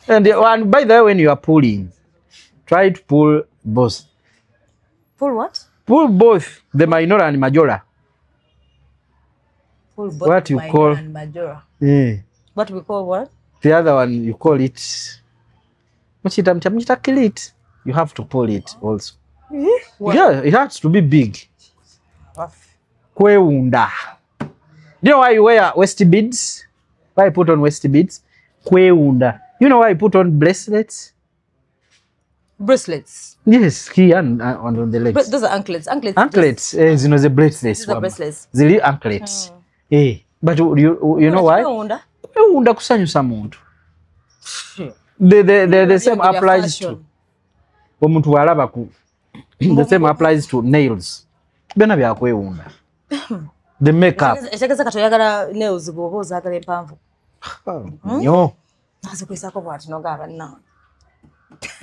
And by the way, when you are pulling, try to pull both. Pull what? Pull both, the minor and majora. Pull both. What you call and majora. Yeah. What we call what? The other one you call it. You have to pull it also. Yeah, it has to be big. Kweunda. You know why you wear waist beads? Why I put on waist beads? Kweunda. You know why I put on bracelets? Bracelets. Yes, here and on the legs. Those are anklets. Anklets. You know the bracelets. These are bracelets. The real anklets. But you know why? Kweunda kusanyusa muntu. The same applies to omuntu walaba ku. The same applies to nails. Bena bya kweunda. The makeup. Ekageza katoyagala nails go ozagala empanvu. Yo. Azikwisako bwati nogaba na.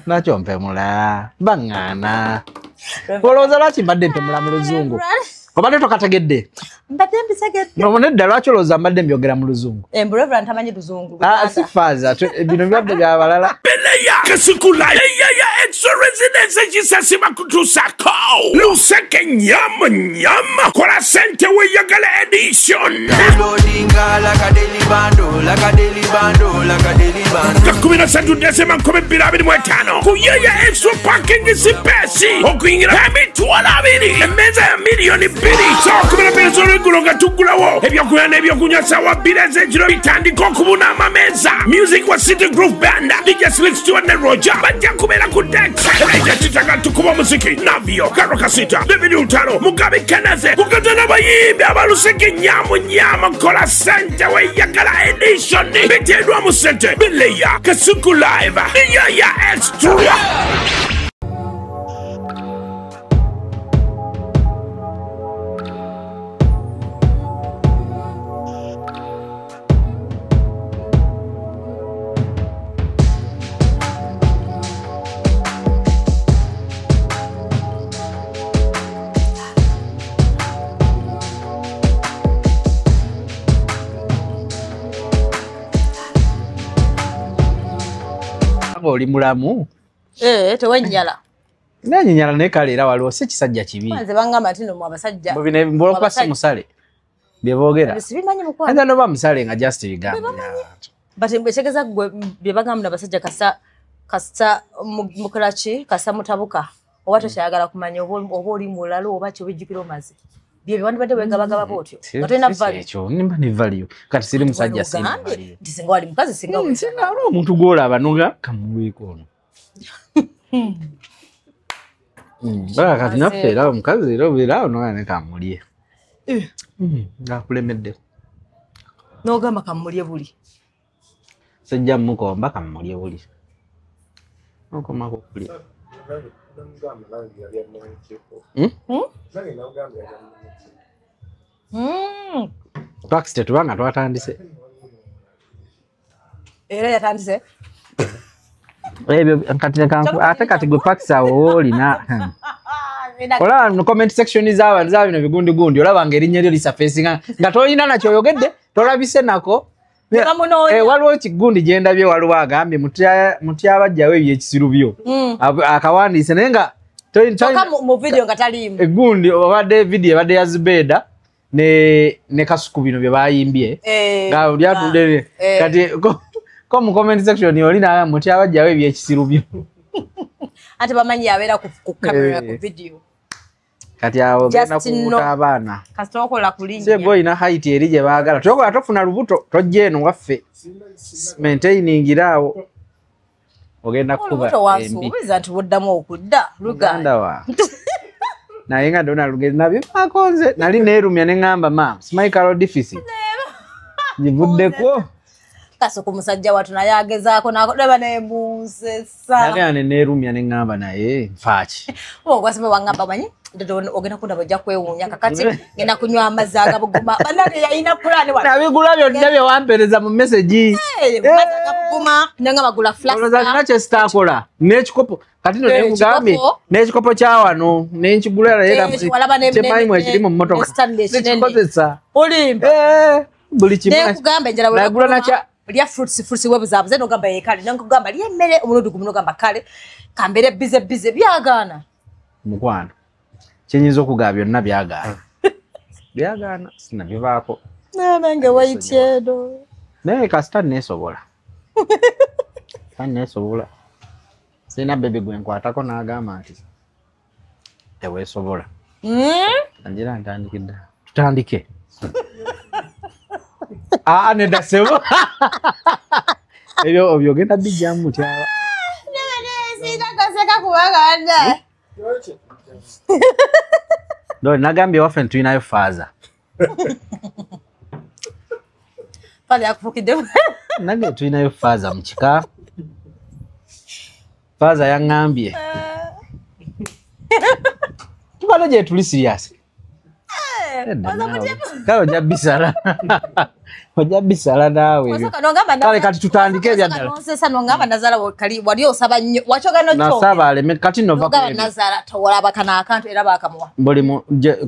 Nacho mpemula bangana. Oloza laki mbadde mpemula mu luzungu. Obadde tokategedde. Mbadde mbisegedde. No nedda lwaki oloza mbadde mbyogera mu luzungu. Embrever ntamanyi luzungu. Sifaza bino byadde bya balala. Beleya Kasukula ya extra residence jisasima kutusako. Luseke nyama kola sente we yagala edition. Loadinga like a daily bando. Kakumina santu desema nkome bilabiri mwetano. Kuyaya extra parking isipesi. Okuingira emitwala abiri. Emeza ya milioni biri. So kumina peso regulonga tugulawo. Ebyokunya nebyokunya sawa bileze jiro bitandiko kubuna amameza. Music wa City Groove Band. DJ Slick Stewart ne Roger. Bajja kubera ku Dex. Eja titaka tukuba muziki. Navio, Karo Kasita, David Utaro, Mugabe Kanaze. Kukatana bayimbi abaluseke nyama kola sente we yagala edition. Betedwa musente. Beleya Kasuku Live. Ya extra. Oli mulamu. Tewenjala. Nanyinyala ne kaleera waliwo si kisajja kibi. Kwanze bangamba ntino mu abasajja. Bobine mbolo si musale. Byeboogera. Sibimanyi mukwana. Anda no ba musale nga just bigamba. But mbechegeza gwe byebagamba nabasajja kasa mukolachi kasa mutabuka. Owato kyayagala kumanya oba oli mulalo oba kyo bijjukira omaze. Bye bandi bade wegabagaba botyo. Katena value. Ekyo nimba ni value. Kati siri musajja singa. Ndisinga wali mukazi singa wali. Singa alo omuntu golaba nonga kamubiko ono. Kati naffe era omukazi era obeera ono ne kamulye. Ngakulemedde. N'ogamba kamulye buli. Sajja mukomba kamulye buli. Okoma kulya. Taxi tubanga twatandise. Era yatandise. Ebyo kati kanku ate kati gwe taxi awo olina. Ola no comment section z'abantu zabino bigundi olaba ngerinnya lyo lisafesinga nga tolina nakyo oyogedde tolabise nako. Waliwo ekigundi gye ndabye waliwo agambye mutyabajjawo ebyekisiru byo. Akawandiise naye nga mu video nga taliimu. Egundi obadde video ebadde ya Zubeda ne Kasuku bino bye bayimbye. Nga lyatudde kati ko mu comment section olina mutyabajjawo ebyekisiru byo. Ate bamanyi yabeera ku camera ku video. Kati awo genda kubuta abaana. Kasita okola kulinnya. Sebo ina height eri gye baagala. Tokola tofuna lubuto tojje eno waffe. Maintaining irawo. Ogenda kuba embi. Obiza nti buddamu okudda luganda. Naye nga dona lugezi nabyo akonze. Nali neerumya ne ngamba mama. Smile deficit. Nyivuddeko. Kasuku musajja watu naye agezaako nakodeba nebunsesa. Nagane neerumya ne ngamba naye nfaaki. Ogwasema wangamba manyi ogenda kundaba ojja kwewuunya kakati ngenda kunywa amazzi agabuguma. Bannange yalina pulaani wano. Nabigula byonna bye wampeereza mu message. Amazzi agabuguma nanga bagula flask. Olowooza nina kye sitaakola n'ekikopo kati no nekugambye n'ekikopo kya wano n'enkigula era kyemayimu ekiri mu mmotoka. Nekikozesa. Olimba. Buli kimu. Nekugamba enjala nagula nakya lya fruits webuzabuze nogamba yekale nankugamba lya mmere omulundi gumu nogamba kale kambere bize byagaana mukwana kinyinza okugaba byonna byagaana sinabivaako nange waityedo naye kasita neesobola neesobola sina bebe gwe nkwatako n'agamba nti teweesobola anjira ntandikidde tutandike nedda sebo ebyo byogenda bijjamu mutyaba sinakaseka kubaganda ndo nagambye waffe ntulinayo faaza pale akufukidde nage tulinayo faaza mu kika faaza yaŋŋambye tubale gye tuli serious kale ojja bisala ojja bisala naawe kale kati tutandike ebyaddala nongamba nazala kali wali osaba nnyo wakyogano nasaba aleme kati nova ku nazala towalaba kana akantu era bakamuwa buli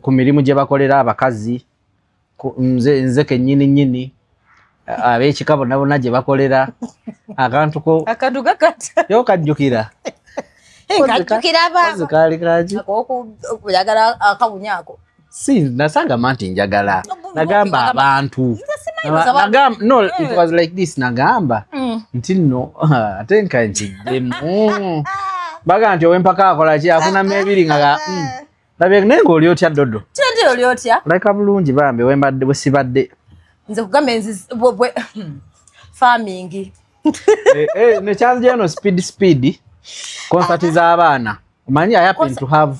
ku mirimu gye bakolera abakazi nze kennyini ab'ekika bonna gye bakolera akantu gakata yo kajjukira kajjukira kaali kaki okuyagala akawunyako si nasangama nti njagala nagamba abantu no it was like this nagamba nti nno ate nka nkiddemu baga nti owempaka akola ki afunamu ebiri nga labye naye ng'oli otya Dodo tende oli otya leka bulungi bambi bwe sibadde nze kugamba farming nekyanzija eno speed concert z'abaana omanyi I happen to have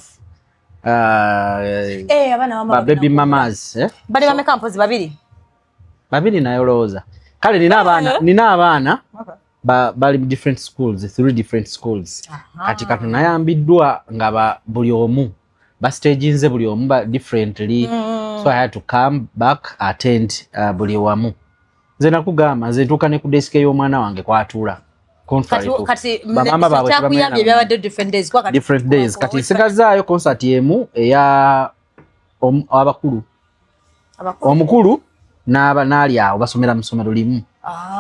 baby mamas bali bameka mpozi babiri nayo lowooza kale nina abaana bali different schools 3 different schools kati katunayambiddwa nga buli omu bastaginze buli omu differently so I had to come back attend buli wamu nze nakugamba nze ntuuka ne ku desk y'omwana wange kwatuula bamama baabwe different days kati nsigazaayo concert emu eya abakulu omukulu n'ali awo basomera mu ssomero limu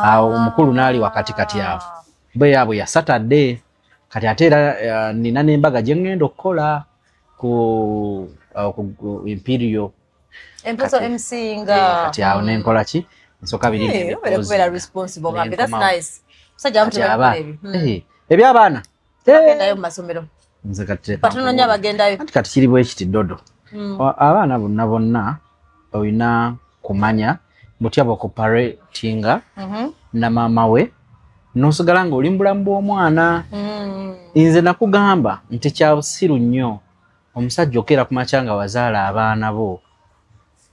awo omukulu n'ali wakati awo bwe yaabwe ya Saturday kati ate era nina n'embaga gye ŋŋenda okukola ku Imperial empeso MC nga kati awo nenkola ki nsooka biri kubeera responsible ngambe that's nice sajja ebyabaana bagendayo mu masomero nze kati batononya bagendayo kati kiri bwe kiti Dodo abaana bonna olina kumanya butya bw'okuparatinga na maama we n'osigala ng'oli mu bulamu bw'omwana nze nakugamba nti kya busiru nnyo omusajja okeera ku makya nga wazaala abaana bo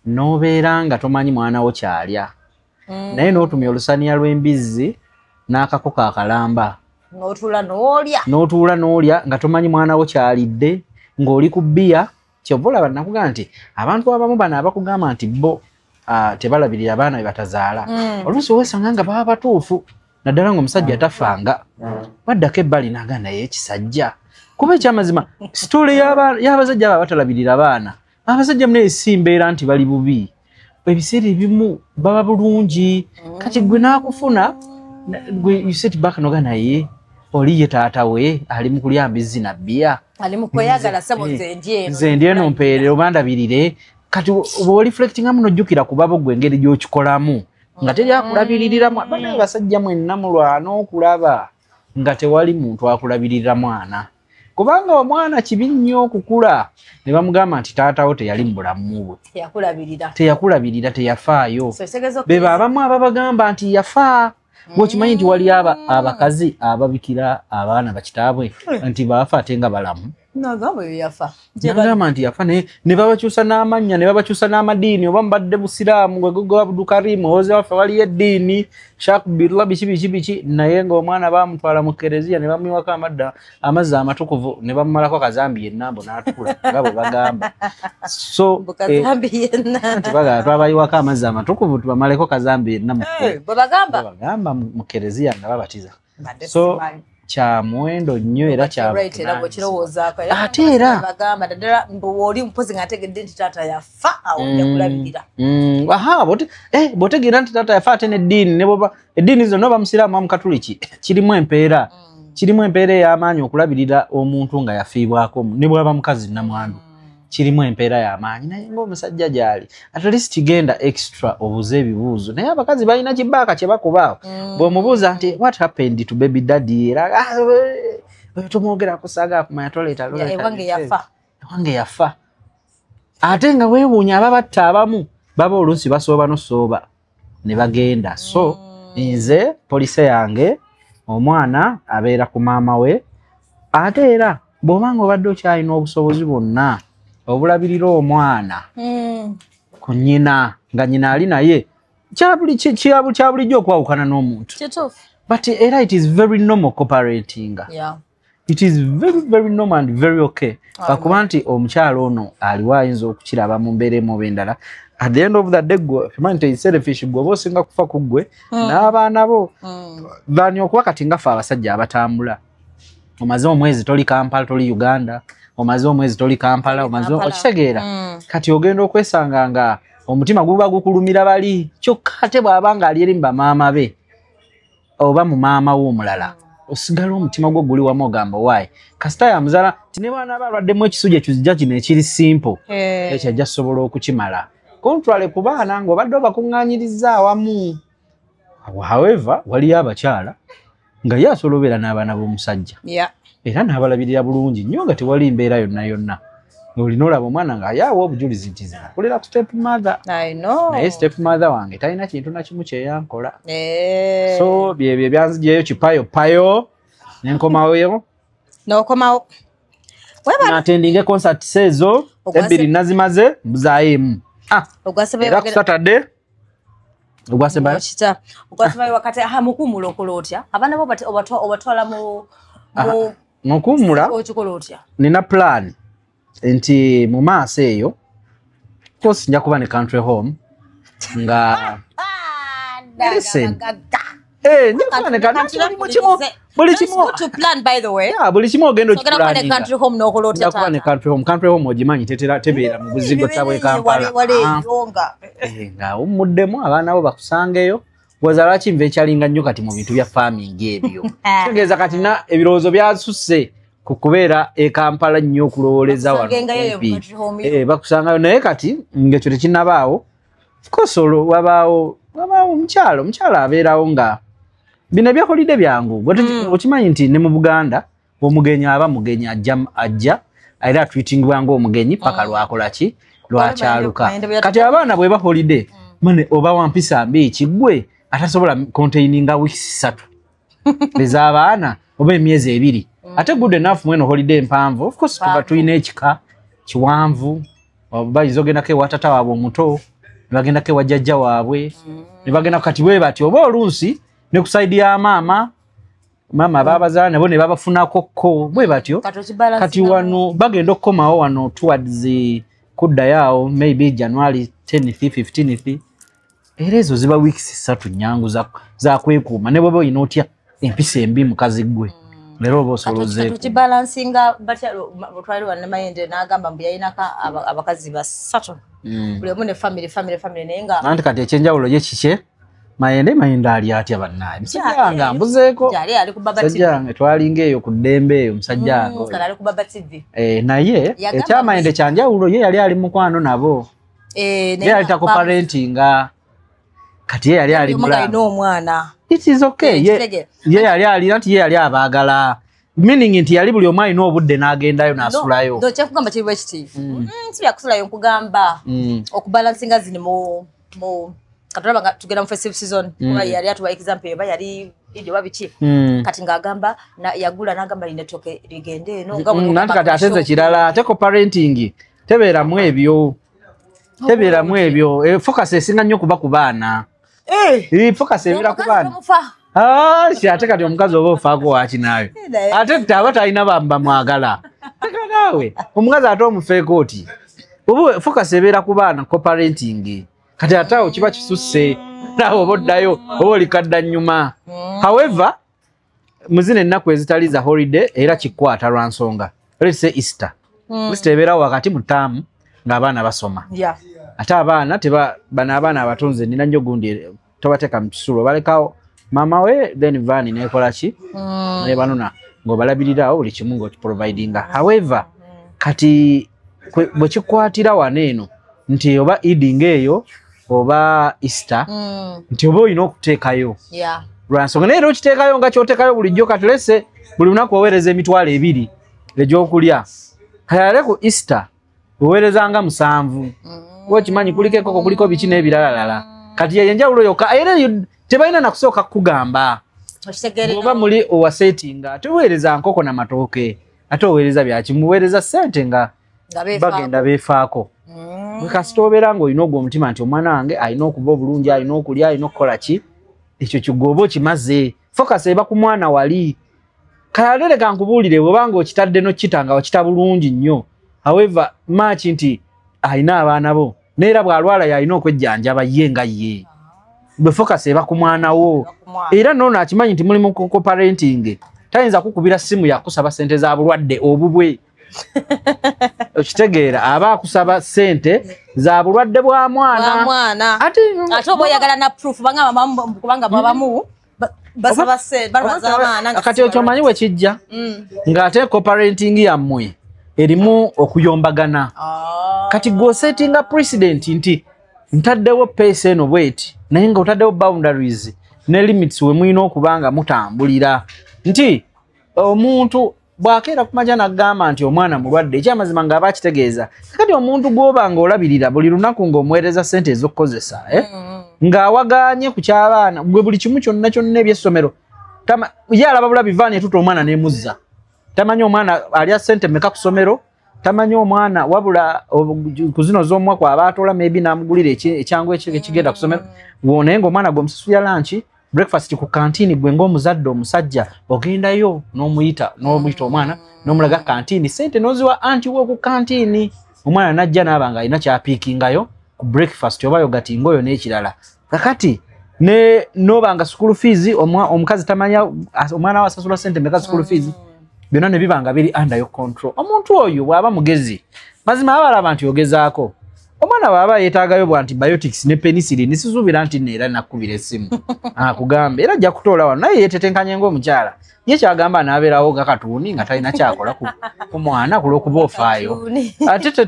n'obeera nga tomanyi mwana wo kyalya naye n'otumya olusaniya lw'embizzi n'akakoko akalamba n'otuula n'olya nga tomanyi mwana wo kyalidde ng'oli ku bbiya kyova olaba nakugamba nti abantu abamu bano abakugamba nti bo tebalabirira abaana be batazaala oluusi weesanga nga baba batuufu naddala ng'omusajja tafanga waddako ebbali n'agamba naye ekisajja kuba ekyamazima sitole y'abasajja aba batalabirira abaana abasajja munaye si mbeera nti bali bubi ebiseera ebimu baba bulungi kati gwe naakufuna gwe you sit back noga naye oli ye taata we ali mu kulya mbizzi na bbiya ali mu kweyagala sabo nze ndieno mpeerera obandabirire kati bw'oli reflectinga muno jjukira ku babo gwe engeri gy'okikolamu nga teri akulabiririramu banaye basajja mwenna mulwana okulaba nga tewali muntu akulabiririra mwana kubanga omwana kibi nnyo okukula ne bamugamba nti taatawo teyali mu bulamu bwe teyakulabirira teyafaayo beba abamu ababagamba nti yafa bw'okimanyi nti wali abakazi ababikira abaana bakitaabwe nti baafa ate nga balamu nagamba nti yafa ne babakyusa n'amannya ne babakyusa n'amadiini oba mubadde busiraamu gwe Abdulkarimu oze waffe waliyo eddiini shakubirla biki naye ng'omwana baamutwala mu kereziya ne bamuyiwako amazzi amatukuvu ne bamumalako kazambi yenna mbu n'atukula nga bwe bagamba so twabayiwako amazzi amatukuvu tubamaleko kazambi yenna bagamba mu kereziya nga babatiza so kya muwendo nnyo era kya right era bwe kirowoozaako ate era bagamba ddala oli mpozi ng'ategedde nti taata yafa awo yakulabirira bw'otegeera nti taata yafa ate n'eddiini ne bwoba eddiini zonna oba musiraamu mukatuliki kirimu empeera ey'amaanyi okulabirira omuntu nga yafiibwako ne bw'aba mukazi nnamwandu kirimu empeera y'amaanyi naye ng'omusajja gy'ali at least genda extra obuuze ebibuuzo naye abakazi balina kibaaka kye bakubaawo bw'omubuuza nti what happened to baby daddy era tomwogera kusaaga akumanya toleeta ewange yafa ate nga weewuunya ababatta abamu baba oluusi basooba nosooba ne bagenda so nze polisi yange omwana abeera ku maama we ate era bw'obanga obadde okyalina obusobozi bwonna obulabirira omwana ku nnyina nga nnyina ali naye kya bulijjo okwawukana n'omuntu but era it is very normal cooperating it is very very normal and very okay bakuba nti omukyalo ono aliwo ayinza okukiraba mu mbeera emu oba endala at the end of the day gwe okimanyi nti selfish gwe oba osinga kufa ku ggwe n'abaana bo bani okuba kati nga ffe abasajja abatambula omaze omwezi toli Kampala toli Uganda omaze omwezi toli Kampala okitegeera kati ogenda okwesanga nga omutima guba gukulumira bali kyokka ate bw'abanga ali eri mu bamaama be oba mu maama w'omulala osigala omutima gwo guli wamu ogamba waayi kasita yamuzaala ti ne baana balwaddemu ekisujja ekizijja kino ekiri simple ekyo ajja kusobola okukimala kontwale ku baana ng'obadde obakuŋŋaanyiriza awamu however waliyo abakyala nga ye asobola obeera n'abaana b'omusajja era n'abalabirira bulungi nnyo nga tewali mbeera yonna ng'olina olaba omwana nga yaawa obujulizi nti zina akolera ku step mother naye step mother wange talina kintu na kimu kyeyankola so byebyo byanzijeyo kipayopayo nenkomawo natendinga concert ezo ebbiri nazimaze mbuzaayo era ku Saturday ogwasembayo wakati mukuumula okola otya abaana bo obatwala mukuumula nina plan nti mu maaso eyo kosi nja kuba ne country home nga buli kimu ogenda okikuba ne country home ogimanyi tebeera mu buzigo tabwe Kampala nga wumuddemu abaana bo bakusangeyo gwaza lwaki nva ekyalinga nnyo kati mu bintu bya farming ebyo tegeeza kati na ebirowoozo byasusse ku kubeera e Kampala nnyo okulowooleza wano bakusangayo naye kati ng'ekyo tekinnabaawo kosolo wabaawo omukyala abeerawo nga bino ebyakolidde byangu okimanyi nti ne mu Buganda omugenyi aba mugenyi ajja era atwitingibwa ng'omugenyi paka lwakolaki lwakyaluka kati abaana bwe baholide mane oba wampisa mbi ekigwe atasobola containinga weeks 3 ez'abaana oba emyezi 2 ate good enough mweno holiday mpanvu of course tuba tuyina ekika kiwanvu bayinza ogendako ewa tata waabwe omuto ne bagendako ewa jjajja waabwe ne bagenda kati bwe bati oba oluusi ne ku side ya maama baabazaala nabo ne babafunako bwe batyo kati wano bagenda okukomawo wano towards kuddayo awo maybe January 10th 15th era ezo ziba weeks 3 nnyangu za kwekuuma ne bw'oba olina otya empisa embi mukazi gwe lero oba osolozeeko tukibalansinga batya twali wane Mayende n'agamba mbu yayinako abakazi 3 buli omu ne family naye nga anti kati ekyenjawulo ye kike Mayende ali atya bannaye musajja wange ambuzeeko musajja wange twalinga eyo ku ddembe eyo musajja wange naye ekya Mayende kyanjawulo ye yali ali mukwano nabo ye yali takoparentinga kati ye yali ali omwana it is okay ye yali nti ye yali abaagala meaning nti yali buli omu alina obudde n'agendayo n'asulayo kyakugamba kiri bwe kiti si byakusulayo nkugamba okubalansinga zino mu katulaba tugenda mu festive season kuba yali atuwa example eba yali ibyo babiki kati ngagamba yagula n'agamba linetoke ligende eno nanti kati atenze kirala teko parenting tebeeramu ebyo focus esinga nnyo kuba ku baana focus ebira ku baana ate kati omukazi oba ofaako waki naawe ate aba talina bamba mwagala teka naawe omukazi ate omufeeko oti oba focus ebeera ku baana co-parenting kati ate awo kiba kisusse naawe oba oddayo oba olikadda nnyuma however muzine ennaku ezitali za holiday era kikwata lwa nsonga. Let's say Easter. Easter ebeera wakati mu term ng'abaana basoma. Yeah. Ate abaana bano abaana abatunze nina nnyo gundi tobateeka mu kisulo balekawo mama we then van nekola ki ne banona ng'obalabirirawo buli kimu ng'okiprovidinga. However kati bwe kikwatira waneeno nti oba eating eyo oba Easter nti oba olina okuteekayo. Yeah. Lwansonga naye era okiteekayo nga kyoteekayo bulijjo kati lese buli lunaku oweereza emitwalo 2 egyokulya. Kayale ku Easter oweerezanga 7. Wokimanyi kuliko enkoko kuliko biki n'ebiralalala. Kati yenjawulo yokka era tebalina nakusooka kugamba. Oba muli owasetinga ate oweereza nkoko na matooke ate oweereza byakimuweereza ssente nga bagenda beefaako. Kasita obeera ng'olina ogwo omutima nti omwana wange alina okuba obulungi alina okulya alina okukola ki ekyo kigoba okimaze focus eba ku mwana wali. Kayalere kankubuulire bw'obanga okitadde n'okitanga okita bulungi nnyo. However much nti alina abaana bo neera bw'alwala yalina okwejjanjaba ye nga ye. Bwe focus eba ku mwana wo era noono akimanyi nti mulimu ku parenting tayinza kukubira simu yakusaba sente za bulwadde obubwe. Okitegeera aba akusaba sente za bulwadde bwa mwana. Ate obo yagala na proof banga mama kubanga babamu basaba sente babaza abaana. Kati okyomanyi we kijja ng'ate co-parenting yammwe erimu okuyombagana. Kati go setting a precedent nti ntaddewo pace eno bweti naye nga otaddewo boundaries ne limits we mwina okubanga mutambulira nti omuntu bw'akeera kumaja n'agamba nti omwana mulwadde ekyamazima ng'aba akitegeeza. Kati omuntu gw'obanga olabirira buli lunaku ng'omuweereza ssente ez'okkozesa ng'awagaanye ku ky'abaana gwe buli kimu kyonna eby'essomero ye alaba bulabi vaani etuta omwana n'emuzza. Tamanyi omwana alya ssente mmeka ku ssomero, tamanyi omwana wabula ku zino z'omwaka aba atoola maybe n'amugulira ekyangu ekigenda ku ssomero. Naye ng'omwana gwe omusasulira lanchi breakfast ku kantini gwe ng'omuzadde omusajja ogendayo n'omuyita omwana n'omulaga kantini ssente n'oziwa anti wo ku kantini. Omwana n'ajja n'aba nga alina kyapiikingayo ku breakfast oba yogati ngoyo n'ekirala. Kakati n'oba nga school fees omukazi tamanya omwana we asasula ssente mmeka school fees byonna ne biba nga biri under your control. Omuntu oyo bw'aba mugezi mazima aba alaba nti ogezaako. Omwana bw'aba yeetaagayo bwa antibiotics ne penicillin nisisuubira nti neera nakubira essimu akugambe era ajja kutoola wano naye yeetetenkanye ng'omukyala ye kyagamba n'abeerawo nga katuuni nga talina kyakola ku mwana ku lw'okuba ofaayo. Ate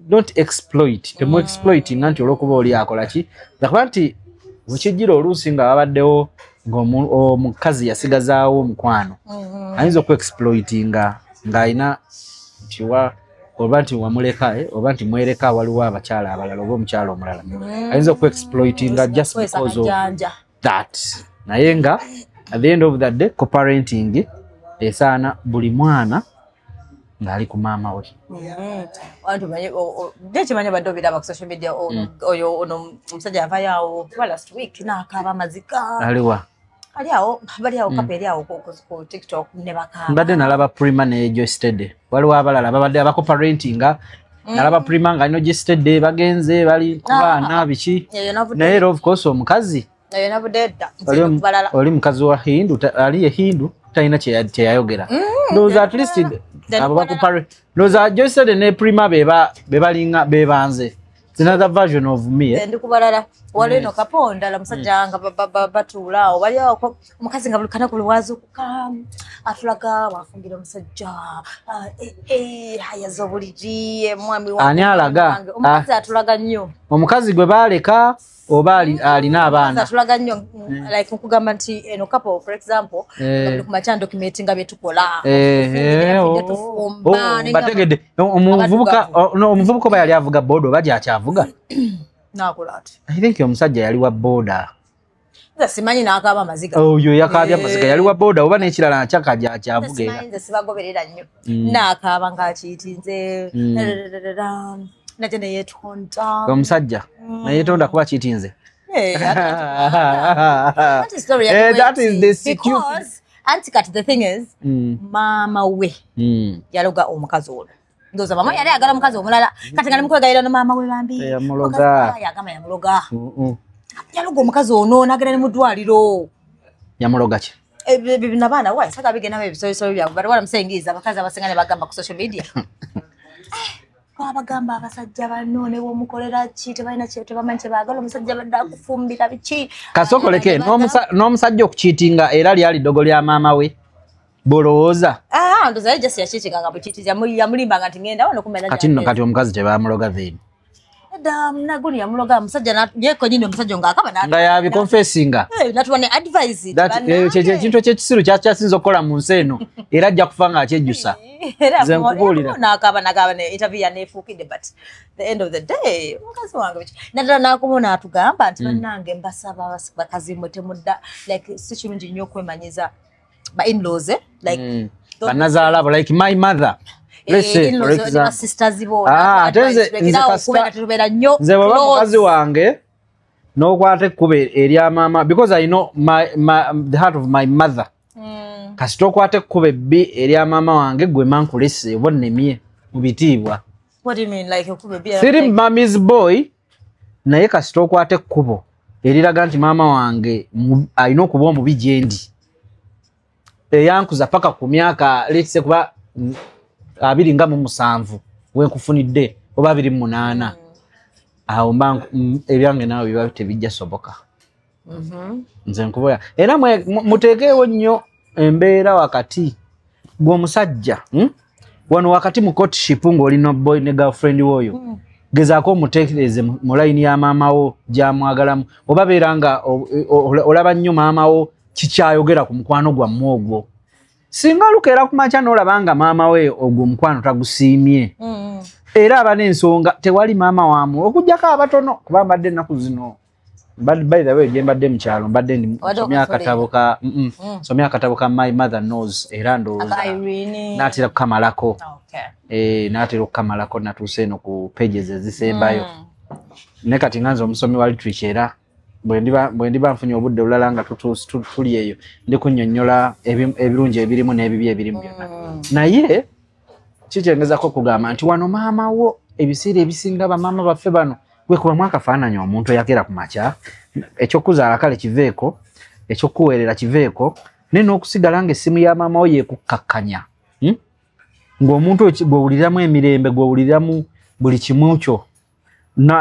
don't exploit temu exploiting nti olw'okuba oli akola ki gakuba nti wekijjira oluusi nga babaddewo ng'omukazi yasigazaawo omukwano ayinza okuexploitinga ng'alina nti oba nti wamuleka oba nti mwereka waliwo abakyala abalala oba omukyala omulala ayinza okuexploitinga just because of that. Naye nga at the end of the day co-parenting esaana buli mwana ng'ali ku maama we. Kimanya badde obiraba ku social media oyo ono omusajja yavayo awo last week n'akaaba amazika aliwa bali awo kapa eri awo ku TikTok ne bakaba. Mbadde nalaba Prima ne Joy Steady waliwo abalala babadde abako-parentinga nalaba Prima nga alina Joy Steady bagenze bali ku baana biki naye of course omukazi oli mukazi wa Hindu ali ye Hindu talina kyeyayogera. Ndowooza at least abo ndowooza Joy Steady ne Prima bebalinga bebanze. It's another version of me. Ndi kubalala wale no kaponda la musajja nga batulao bali awo mukazi nga bulikana kulwazo kuka atulaga bafungira musajja haya zobuliji mwami wa ani alaga omukazi atulaga nnyo omukazi gwe baleka oba alina abaana atulaga nnyo like nkugamba nti eno couple for example ku macha document nga betukola bategede omuvubuka oba yali avuga boda oba gyakyavuga nakulati I think omusajja yali wa boda simanyi n'akaaba amaziga oyo yakabya amaziga yali wa boda oba n'ekirala kyaka gyakyavuga simanyi sibagoberera nnyo n'akaaba ng'akiitinze najja neyeetonda omusajja neyeetonda kuba kiitinze that is the because anti kat the thing is mama we yaloga omukazi ono ndoza mama yali agala mukazi omulala kati ngali mukwegayira no mama we bambi yamuloga yaloga omukazi ono nagala ne mudwaliro yamuloga ki nabana why saka bigena ebisoso byabo but what I'm saying is abakazi abasengane bagamba ku social media abagamba abasajja banone bomukolera ki tebalina kye tebamanyi bagala omusajja badda kufumbira biki kasokoleke n'omusajja okukiitinga era lyali ddogo lya maama we bolowooza ndoza just yakiitinga nga bukitiza yamulimbanga nti ngenda wano kumenya kati nno kati omukazi tebamuloga then naguni yamuloga musajja yeko nyine omusajja ng'akaba nga yabikonfessinga natuwa ne advise kintu kyekisiru kyakyasinza okukola mu nsi eno era ajja kufa nga akyejjusa nze nkubuulira nakaba ne interview yaneefuukidde but the end of the day mukazi wange naddala nakubona atugamba nti bannange mbasaba bakazi mwe temudda like si kirungi nnyo okwemanyiza ba in-laws like bannazaala abo like my mother let's say for example sisters nze baba mukazi wange n'okwata ekkuba erya maama because I know the heart of my mother kasita okwata ekkuba ebbi erya maama wange gwe mankulese obonnemye mu bitiibwa siri mommy's boy naye kasita okwata ekkubo eriraga nti maama wange alina okuba omubi gye ndi eyankuza paka ku myaka let's say kuba 27 wenkufunidde oba 28 awo mba ebyange nawe biba tebijja soboka nze nkuboya era muteekeewo nnyo embeera wakati gw'omusajja wano wakati mu courtship ng'olina boy ne girlfriend woyo gezaako omuteekereze mu layini ya maama wo gy'amwagalamu oba beera nga olaba nnyo maama wo kikyayogera ku mukwano gwammwe ogwo singa lukeera ku makya n'olaba nga maama we ogwo omukwano tagusiimye era aba n'ensonga tewali maama waamu okuggyako abatono kuba mbadde ennaku zino by the way gye mbadde mu kyalo mbadde nsomya akatabo ka My Mother Knows era ndowooza naatera okukamalako naatera okukamalako natuuse eno ku pages ezisembayo ne kati nga nze omusomi wa literature era bwe ndiba nfunye obudde bulala nga tuli eyo ndi kunnyonnyola ebirungi ebirimu n'ebibi ebirimu byonna naye kikyengezako okugamba nti wano maama wo ebiseera ebisinga bamaama baffe bano gwekubamu akafaananyi omuntu eyakera ku makya ekyokuzaala kale kiveeko ekyokuweerera kiveeko naye n'okusigala ng'essimu ya maama wo yeekukkakkanya ng'omuntu gw'owuliramu emirembe gw'owuliramu buli kimu kyo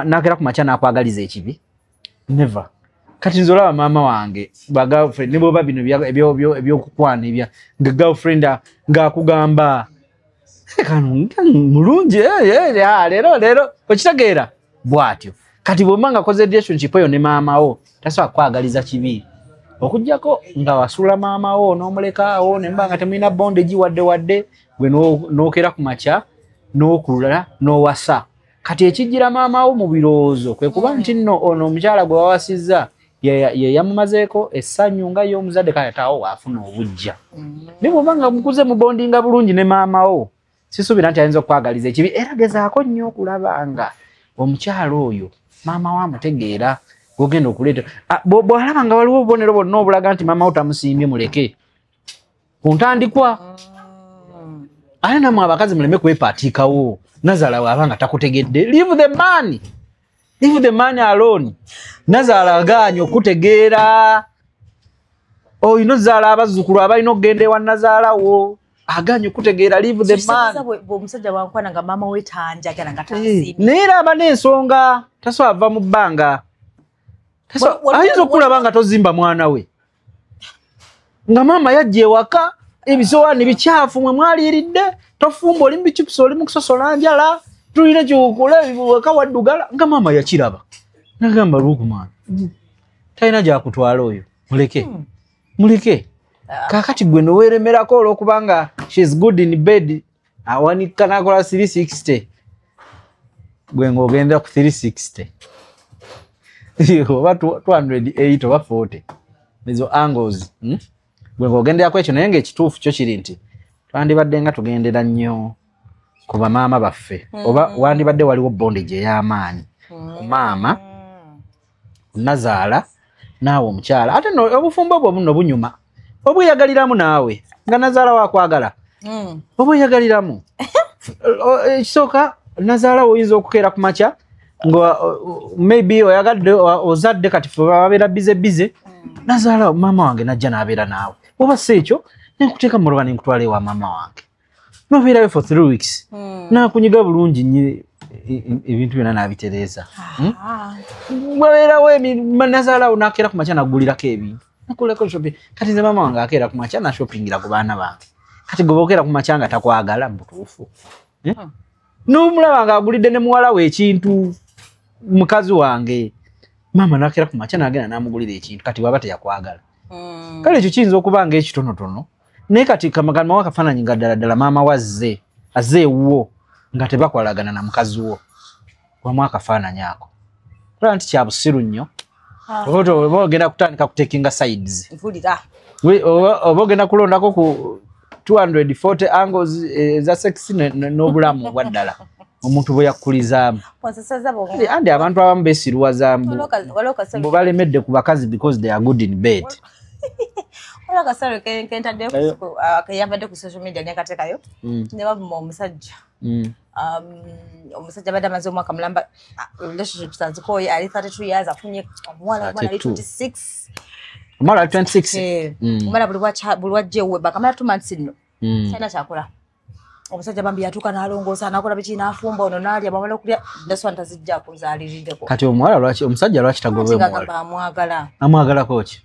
nakera ku makya n'akwagaliza ekibi never kati nze olaba maama wange ba girlfriend ne bwoba bino ebyokukwana ebya nga girlfriend ng'akugamba kano mulungi leero okitegeera bw'atyo kati bw'omba nga koze relationship eyo ne maama wo tasobola kwagaliza kibi okuggyako nga wasula maama wo n'omulekaawo ne mba nga temulina bondage wadde gwe n'okera ku makya n'okulula n'owasa kati ekijjira maama wo mu birowoozo kwe kuba nti nno ono omukyala gwe wawasizza ye yamumazeeko essanyu nga y'omuzadde kayataawo waafuna obujja ne bw'oba nga mukuze mubondinga bulungi ne maama wo sisuubira nti ayinza okwagaliza ekibi era gezaako nnyo okulaba nga omukyala oyo maama we amutegeera gw'ogenda okuleeta bw'alaba nga waliwo obubonero bwonna obulaga nti maama wo tamusiimye muleke ku ntandikwa ate nammwe abakazi muleme kwepaatiikawo Nazaala waba nga takutegedde leave the man alone Nazaala agaanyi okutegeera oyino zaala abazzukulu abalina okugenda ewa Nazaala wo agaanyi okutegeera leave the man omusajja wankwana nga maama we tanjagala nga tansiimye naye era aba n'ensonga tasobola ava mu bbanga ayinza okulaba nga tozimba mwana we nga maama yajja ewaka ebisowaani bikyafu mwe mwaliiridde tofumba oli mubichipusi oli mukusosola njala tulina kyokula waka waddugala nga maama yakiraba nagamba Lukman talina gyakutwala oyo muleke kakati gwe noweeremerako olwokubanga she's good in bed awanika nakola 360 gwe ng'ogenda ku 360 oba 208 oba 40 ezo angles gwe ng'ogenderako ekyo naye ng'ekituufu kyo kiri nti twandibadde nga tugendera nnyo ku bamaama baffe oba wandibadde waliwo bondage ey'amaanyi ku maama Nazaala naawe omukyala ate obufumbo bwo buno bunyuma obweyagaliramu naawe nga Nazaala wakwagala obweyagaliramu ekisooka Nazaala oyinza okukeera ku makya nga maybe oyagadde ozadde kati fe babeera bize Nazaala maama wange najja n'abeera naawe oba seekyo nenkuteeka muloba nenkutwala ewa maama wange nobeerayo for 3 weeks nakunyiga bulungi nnyo ebintu byonna nabitereeza wabeerawo nazaalawo nakeera ku makya nagulirako ebintu nakulako shopping kati nze maama wange akeera ku makya nashoppingira ku baana bange kati goba okeera ku makya nga takwagala mutuufu n'omulaba nga agulidde ne muwala we ekintu mukazi wange maama nakeera ku makya nagenda namugulira ekintu kati waba teyakwagala kale ekyo kiyinza okuba nga ekitonotono naye kati kamagamba wakafaananyi nga ddala maama wazze azze ewuwo nga tebakwalagana na mukazi wo wamu akafaananyi ako olaba nti kya busiru nnyo oba ogenda kutandika kutekinga sides oba ogenda kulondako ku 240 angles eza sexy n'obulamu obwa ddala omuntu bwe yakkulizaamu andi abantu abamu beesiruwaza mbu balemedde ku bakazi because they are good in bed Ola kasaro kentadde yavadde ku social media nyakatekayo ne bavuma omusajja omusajja badde amaze omwaka mulamba relationship sanzikoye ali 32 years afunye omwana 26 omwana 26 omwana buli wajje we bakamala 2 months nno sina kyakola omusajja bambi yatuuka n'alongoosa nakola biki n'afumba ono n'alya bamala okulya ndaswa ntazijja kuzaaliriddeko kati omusajja lwaki tagobwe amwagalako ki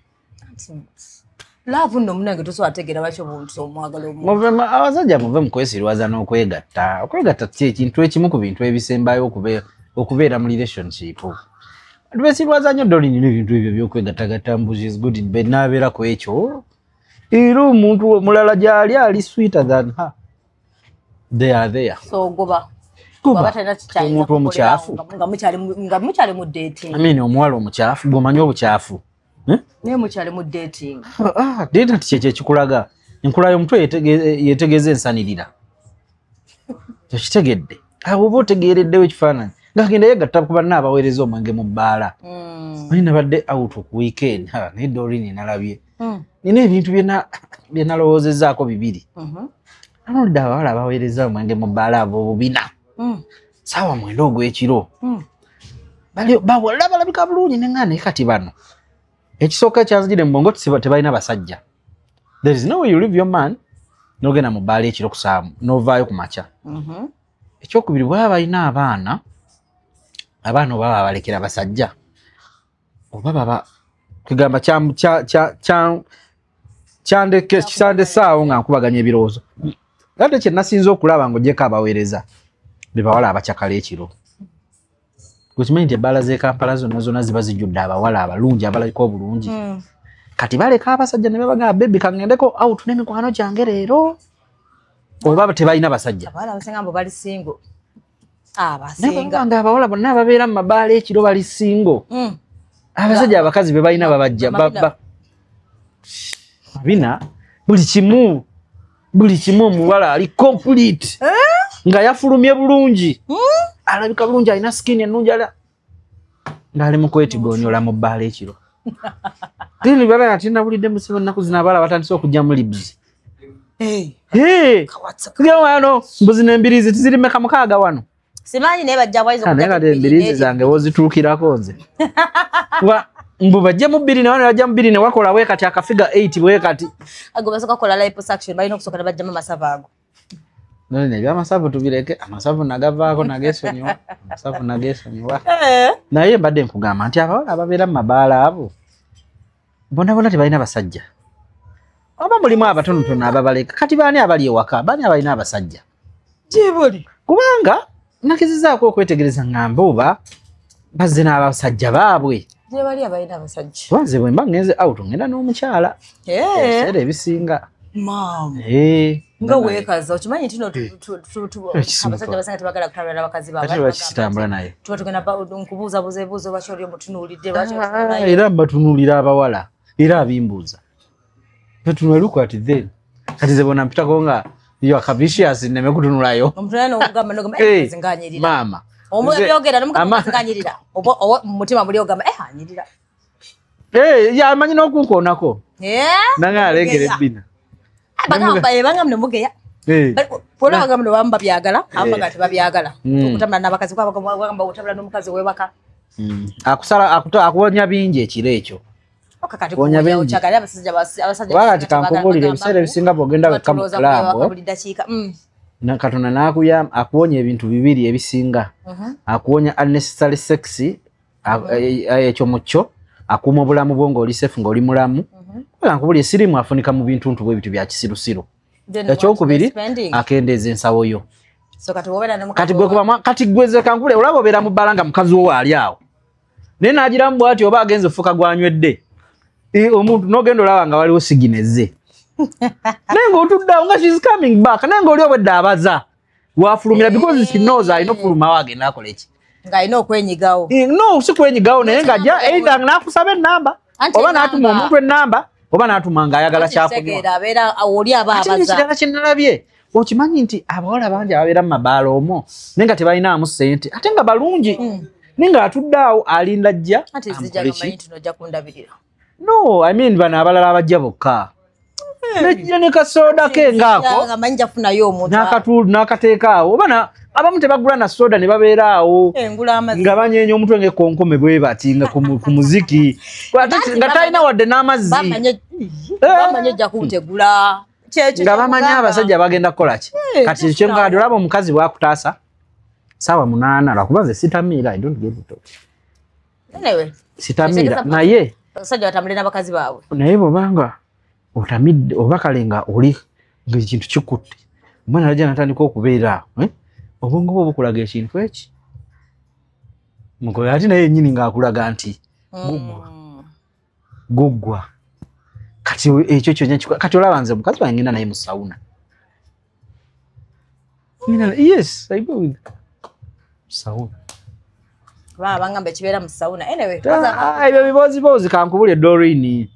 laavu nno munange tosobola ategeera lwaki obuntu omwagala omuntu abasajja muve mu kwesirwaza n'okwegatta okwegatta si ekintu ekimu ku bintu ebisembayo okubeera mu relationship tubesirwaza nnyo dolini n'ebintu ebyo byokwegattagatta mbuzi is good in bed n'abeerako ekyo era omuntu omulala gy'ali ali sweeter than her they are there so goba omuntu omukyafu nga mukyali mu dating omuwala omukyafu gwomanyi obukyafu naye mukyali mu dating data kyekyo ekikulaga enkula y'omutwe yetegeeza ensanirira tekitegedde awo oba otegeereddewo ekifaananyi ng'agenda yegatta ku banna abaweereza omwenge mu bbaala naye nabadde out ku weekend naye Doreen nalabye nina ebintu bye nalowoozezaako bibiri nalolidde abawala abaweereza omwenge mu bbaala abo bubina saawa 9 ogw'ekiro bawala balabika bulungi neŋŋaa naye kati bano ekisooka ekyanzigire mu bongo tebalina basajja there is no way you leave your man n'ogenda mu bbaala ekiro kusaamu n'ovaayo ku makya ekyokubiri bwaba balina abaana oba babalekera basajja oba baba kugamba kisandesaawo nga nkubaganya ebirowoozo ate kye nasinza okulaba ng'ogyeko abaweereza be bawala abakyakala ekiro kukimanyi nti ebbaala z'e Kampala zonna ziba zijjudde abawala abalungi abalabika obulungi kati baleka abasajja ne babagamba bebi kangendeko out n'emikwano gyange leero oba tebalina basajja abawala abasinga mbu bali singo abasinganga abawala bonna ababeera mu mabaala ekiro bali singo abasajja abakazi be balina babajja bina buli kimu omuwala ali complete nga yafulumye bulungi alabika bulungi alina skin ennungi ng'ali mu kwetigonyola mu bbaala ekiro dini bala ati nabulidde musibo nnaku zino abaala batandise okujja mu libs wano mbuzi n'embiriizi tizirimeka 6 wano simanyi naye bajja bwaizo naye kati embiriizi zange wozituukirako nze mbu bajje mu 2 ne bajja mu 2 ne wakola bwe kati akafiga 8 bwe kati basoka kola liposuction balina okusooka ne bajjamu amasavu ago none ebyamasavu tubireke amasavu nagavaako nageesonyiwa amasavu nageesonyiwa naye mbadde nkugamba nti abawala ababeera mu mabaala abo bonna tebalina basajja oba mulimu abatonotono ababaleka kati baani abali ewaka baani abalina abasajja gyebuli kubanga nakizizaako okwetegereza ngamba oba bazze n'abasajja baabwe gyebali abalina abasajja wanze bwe mba ngenze out ngenda n'omukyala ebiseera ebisinga nga weekaza okimanyi nti abasajja basanga tebagala kutambula n'abakazi baabwe ate lwaki kitambula naye tuba tugenda nkubuuzabuuza ebibuuzo lwaki oli omutunuulidde era mbatunuulira abawala era abimbuuza batunuula luku ati then kati ze bona mpitako nga yo akavicious neme kutunulayo maama omubyogera nomukanganyirira mumutima muli ogamba anyirira yamanyi n'okunkoonako nanga alengera ebbina bagamba nemugeya pola bagamba nebamu babyagala aba nga tebabyagala okutambula n'abakazi bagamba otambula n'omukazi wewaka akuwonya bingi ekiro ekyo okakati Wonya bengi. ochagala abasajja Wakati kankubulira ebiseera ebisinga bw'ogenda wekka mu club na Katonda n'akuyamba akuwonya ebintu bibiri ebisinga. Akuwonya unnecessary sex ekyo mucyo akuuma obulamu bwo ng'oli safe ng'oli mulamu. Kankubulira sirimu afunika mu bintu bwe bitu bya kisirusiru. Ekyokubiri akendeeza ensawo yo. Kati gweze kankubulira olaba obeera mu bbala mukazi wo ali awo. Naye n'agiramu bw'ati oba agenze fuka gwanywedde. Omuntu n'ogenda olaba nga waliwo sigineze. Naye ng'otudde awo nga she's coming back. Naye ng'oli obwedde abaza. Wafulumira because she knows alina okufulumawo agenda akola eki. Ng'alina okwenyigawo. No, si kwenyigawo naye ng'ajja either n'akusaba ennamba oba n'atuma omuntu ennamba oba n'atuma ng'ayagala kyakunywa. Abeera oli aba abaza. Ate ekirala kye nalabye okimanyi nti abawala bangi ababeera mu mabaala omwo naye nga tebalinaamu ssente ate nga balungi. Naye ng'atudde awo alinda jja. Ate zijja gamanyi nti nojja kundabirira. No, I mean bano abalala abajja bokka. Nejja ne kasoda ke ngaako. Gamanyi jafunayo omuntu. N'akateeka awo. Oba abamu tebagula na soda ne babeera awo. Engula amazzi. Nga banyeenya omutwe ng'ekkonkome bwe bati nga ku muziki. Nga talina wadde n'amazzi. Bamanye ojja kutegula. Nga bamanyi abasajja bagenda kukola ki. Kati ekyo ngaadi olaba omukazi bwakutaasa. Sawa 8 lwakuba nze sitamiira I don't get it. Anyway. Sitamiira naye. Abasajja batambule n'abakazi baabwe. Naye bw'obanga otamidde oba kale nga oli ng'ekintu kikutte. Omwana ajja natandika okubeera awo. Obwongo bwo bukulaga ekintu eki. Mugoye ate naye yennyini ng'akulaga nti guggwa. Kati ekyo kyonna kati olaba nze mukazi wange ngenda naye mu sawuna. Yes, I go with sawuna. Bangamba ekibeera mu sawuna. Anyway, ebyo biboozibozi kankubulye Doreen.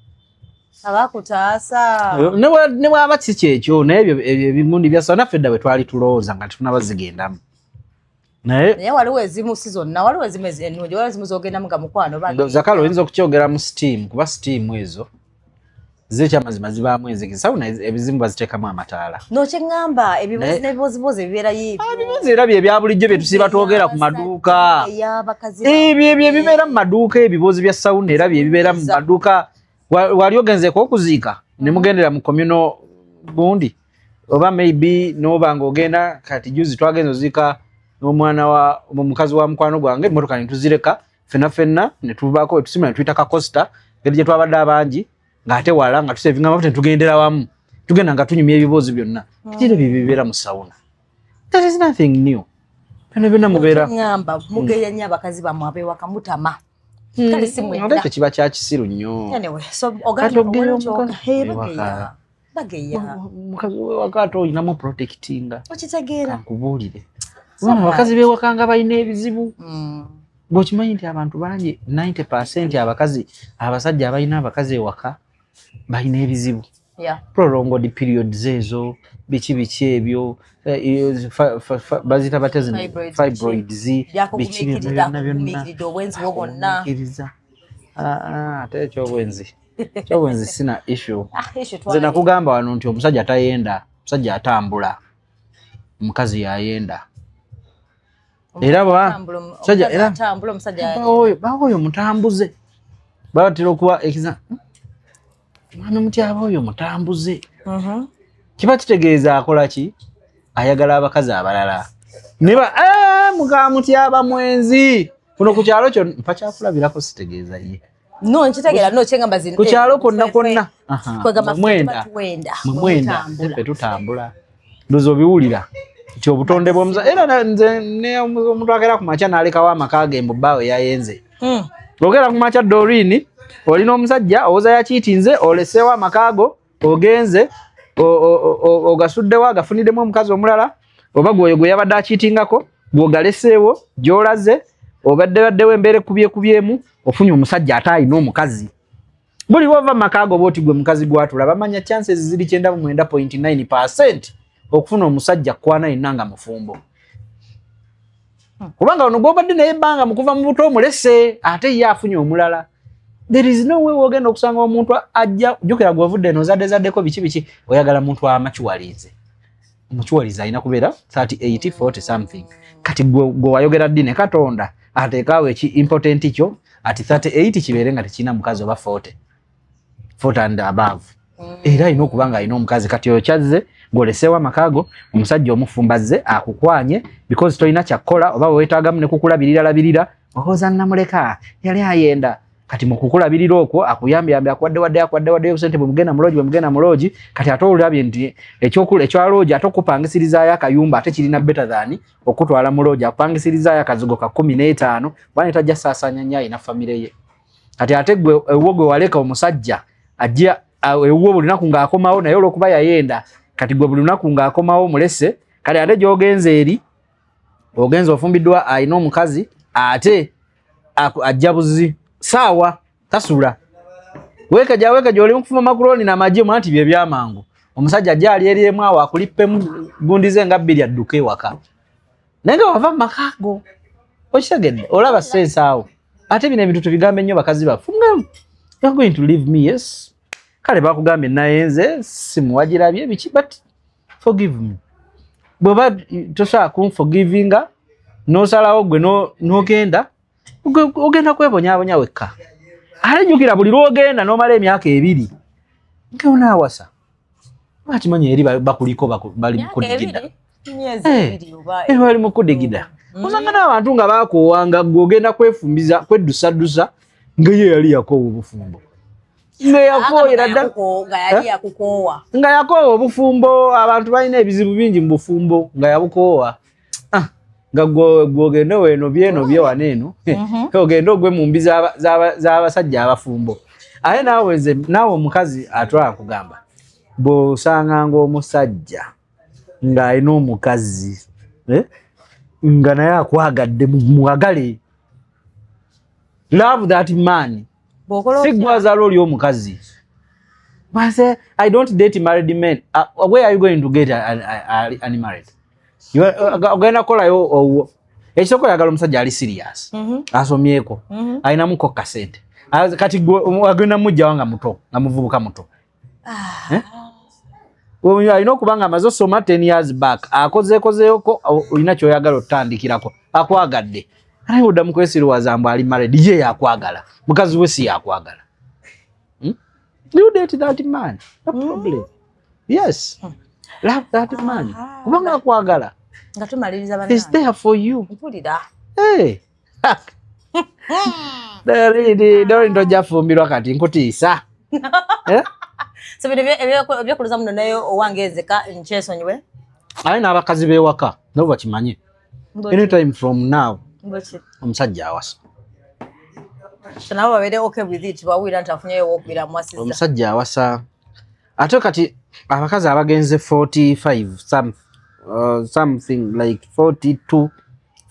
Abakutaasa. Ne bwaba si kyekyo naye ebyo ebigundi bya sawuna fedda bwe twali tulowooza nga tetunabazigendamu. Naye waliwo ezimu si zonna, waliwo ezimu ennungi, waliwo ezimu z'ogendamu nga mukwano. Zakalo oyinza okukyogera mu steam kuba steam ezo zekyamazima zibaamu enzigi. Sawuna ebizimu baziteekamu amataala. N'okyeŋŋamba ebibuuzi n'ebibuuzibuuzi ebibeerayo ebyo. Ebibuuzi era bye bya bulijjo bye tusiba twogera ku maduuka. Ebyo ebibeera mu maduuka ebibuuzi bya sawuna era bye bibeera mu maduuka. Wali ogenzeeko okuziika ne mugendera mu communal gundi oba maybe n'oba ng'ogenda kati juzi twagenze oziika n'omwana wa mukazi wa mukwano gwange emmotoka ne tuzireka ffenna ne tubaako etusimula ne tuyita kakosta ngeri gye twabadde abangi ng'ate wala nga tusevinga amafuta ne tugendera wamu tugenda nga tunyumya ebibuuzi byonna kitire bye bibeera mu sawuna. That is nothing new. Byonna mubeera ngamba mugeya nnyo abakazi bammwe abeewaka mutama. Kale si mwenda. Ekyo kiba kya kisiru nnyo. Anyway, so bageya. Mukazi wewaka olinamu protectinga. Okitegeera. Nkubuulire. Abakazi beewaka nga balina ebizibu. Bw'okimanyi nti abantu bangi 90% abakazi abasajja abalina abakazi ewaka balina ebizibu. Prolonged periods ezo biki ebyo bazita batezi fibroids biki byonna ate ekyobwenzi sina issue. Nze nakugamba wano nti omusajja tayenda, omusajja atambula, omukazi yayenda. Era bawoyo mutambuze batera okuba ekiza mwana mutyaba oyo mutambuze. Kiba kitegeeza akola ki? Ayagala abakazi abalala. Neba mukamutyaba mwenzi kuno ku kyalo kyo mpakyakulabirako sitegeeza ye. No nkitegeera no kyengamba zino. Ku kyalo konna. Mwenda. Ffe tutambula. Ndozo biwulira. Kyo obutonde bw'omuza era nze ne omuntu agera ku makya n'alekawo amaka ge mbubbaawe yayenze. Ogera ku makya Doreen olina omusajja owoza yakiitinze oleseewo amakaago ogenze ogasuddewo agafuniddemu omukazi omulala oba gwoyo gwe yabadde akiitingako gw'ogaleseewo gy'olaze obaddewo embeera ekubyekubyemu ofunye omusajja ate alina omukazi. Buli wova amakaago bw'oti gwe mukazi gwatula bamanya chances ziri 99.9% okufuna omusajja kwana inanga mufumbo. Kubanga ono gw'obadde naye ebbanga mukuva mu buto omulese ate ye afunye omulala. There is no way wogenda okusanga omuntu ajja jukira gwavudde nozaddeko biki oyagala muntu amachuwalize. Omuchuwalize alina kubeera 38-40 something. Kati gwe wayogera ddi ne Katonda ateekaawo eki important kyo ati 38 kibeere nga tekina mukazi oba 40. 40 and above. Era ino kubanga ino omukazi kati oyo kyazze ngolesewa makago omusajja omufumbaze akukwanye because toyina kyakola oba weetaagamu ne kukulabirira ohoza namuleka yali ayenda kati mukukulabirira okwo akuyambye akwadde sente bwe mugenda muloji kati ate olabye nti ekyaloji ate okupangisirizayo akayumba ate kirina better than okutwala muloji akupangisirizayo akazigo ka 15 bwana tajja saasanya nnyo ina famire ye kati ate gwe ewogwe waleka omusajja ajja ewuwo buli lunaku ng'akomawo naye olw'okuba yayenda kati gwe buli lunaku ng'akomawo mulese kati ate gy'ogenze eri ogenze ofumbiddwa ayina omukazi ate ajja buzi saawa tasula weekaja oli mukufuma makuroni n'amagye mwanti bye byamangu omusajja ajja ali eriemu awo akulippemu gundize nga 2 adduka ewaka naye nga wava mu makaago okitegedde olaba sense awo ate bino ebintu tubigambe nnyo bakazi baffe you're going to leave me yes kale bakugambye nayenze simuwagirabye biki but forgive me bweba tosobola kunforgivinga nosalawo gwe n'ogenda ogenda kwebonyaabonya wekka ate jjukira buli lwogenda n'omala emyaka 2 ngeonaawasa bakimanyi eri bakuliko bali mukudigida bali mukudigida osanga n'abantu nga bakoowanga gw'ogenda kwefumbiza kweddusaddusa ngaye yali yakoowa obufumbo nga yakoowa obufumbo abantu balina ebizibu bingi mu bufumbo nga yabukoowa nga gw'ogende weeno byeno bye waneeno ogende ogwe mu mbi z'abasajja abafumbo aye naawe omukazi atwala kugamba bw'osanganga omusajja ng'alina omukazi nga naye akwagadde mwagale love that man sigwazaala oli omukazi I don't date married men where are you going to get unmarried ogenda kukolayo owo ekisoko yagala omusajja ali serious asomyeko ayinamuko kasente kati agenda mujja wanga muto nga muvubuka muto alina okuba nga amaze osoma 10 years back akozeeko olina kyoyagala otandikirako akwagadde naye oddamu kwesiriwaza mbu ali married ye yakwagala mukazi we si yakwagala you date that man no problem yes love that man kubanga akwagala nga tumaliriza bana is there for you mpulira hey dore ndoja fumbirwa kati nkutiisa so byekuluza muno nayo owangezeka nkyesonyiwe aye n'abakazi beewaka nabo bakimanye anytime from now omusajja awasa nabo babeere okay with it bawira nti afunyeyo wokubira mwasiza omusajja awasa ate kati abakazi abagenze 45 something like 42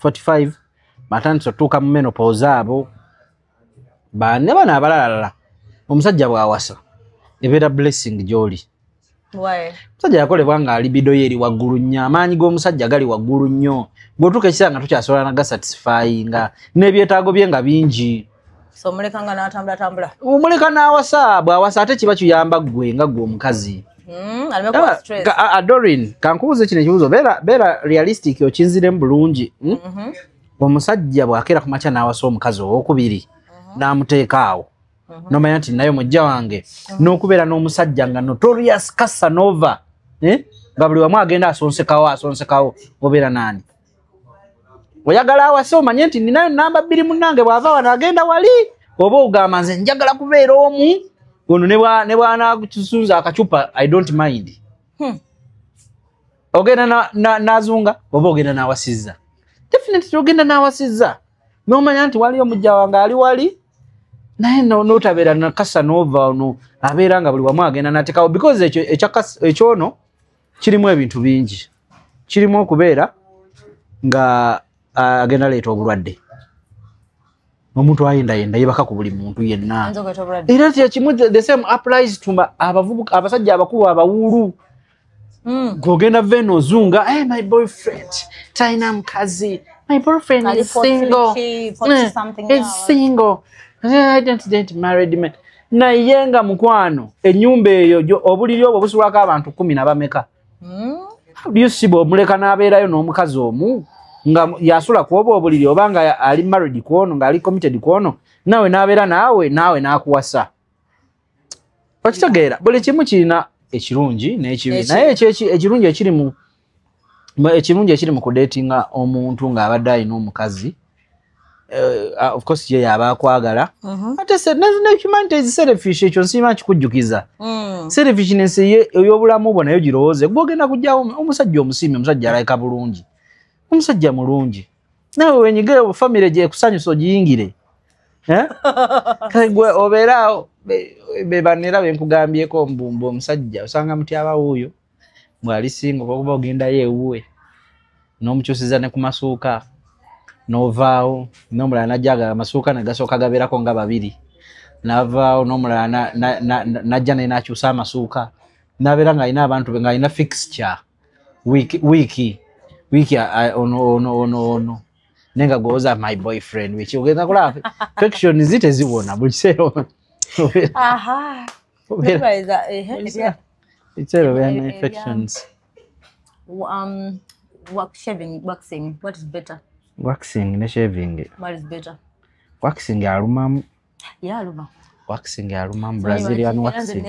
45 batandise otuuka mu menopause abo ne bana abalalala omusajja bw'awasa ebeera blessing gy'oli omusajja yakolebwa nga libido ye eri waggulu nnyo amaanyi g'omusajja gali waggulu nnyo bw'otuuka ekiseera nga tukyasobola nagasatisfyinga n'ebyetaago bye nga bingi so omuleka nga n'atambulatambula omuleka n'awasa bw'awasa ate kiba kiyamba ggwe nga ggwe omukazi Adorin kankubuze kino ekibuzo beera realistic okinziremu bulungi omusajja bw'akeera ku makya n'awasa omukazi owokubiri n'amuteeka awo nomanya nti naye mujja wange n'okubeera n'omusajja nga notorious Casanova nga buli wamu agenda asonsekawo obeera nani oyagala awase omanye nti ninayo namba 2 munnange bw'ava wano agenda wali oba ogamba nze njagala kubeera omu ono ne bw'anakisunza akacupa I don't mind ogenda n'azunga oba ogenda n'awasizza definitely ogenda n'awasizza n'omanya nti wali omujja wange ali wali naye n'otabeera na Casanova ono abeera nga buli wamu agenda n'ateekawo because ekyono kirimu ebintu bingi kirimu okubeera nga agenda leeta obulwadde omuntu ayendayenda yebaka ku buli muntu yenna era kyekimu the same applies to abavubuka abasajja abakulu abawuulu gwogenda veno ozunga my boyfriend talina mukazi my boyfriend is single is single I don't date married men naye nga mukwano ennyumba eyo obuliri obwo busulwako abantu 10 n'abameka byusibo omuleka n'abeerayo n'omukazi omu nga yasula kuoba obuliri obanga ali married kuono nga ali committed kuono nawe n'abeera nawe n'akuwasa okitegeera buli kimu kirina ekirungi n'ekibi naye ekirungi ekiri mu kudatinga omuntu ng'abadde alina omukazi of course ye yaba akwagala ate humanity is selfish ekyo nsiima kikujjukiza selfishness ey'obulamu bwo nayo girowooze gwogenda kujjawo omusajja omusiimi omusajja alayika bulungi omusajja mulungi nawe wenyige famire gye kusanyusa ogiyingire gwe obeeraawo bebanera benkugambyeko mbumbu omusajja osanga mutyaba wuuyo bwali singa okuba ogendayo ewuwe n'omukyusiza ne ku masuuka n'ovaawo n'omulala najjaga amasuuka ne gasooka gabeerako nga babiri n'avaawo n'omulala najja naye n'akyusa amasuuka n'abeera ng'alina abantu be ng'alina fixture wiiki ono naye nga gwoza my boyfriend wiki ogenda kulaba affection ziteziwona buli kiseera infections. Shaving, waxing, what is better? Waxing ne shaving. What is better? Waxing aluma. Yeah, aluma. Waxing aluma Brazilian waxing.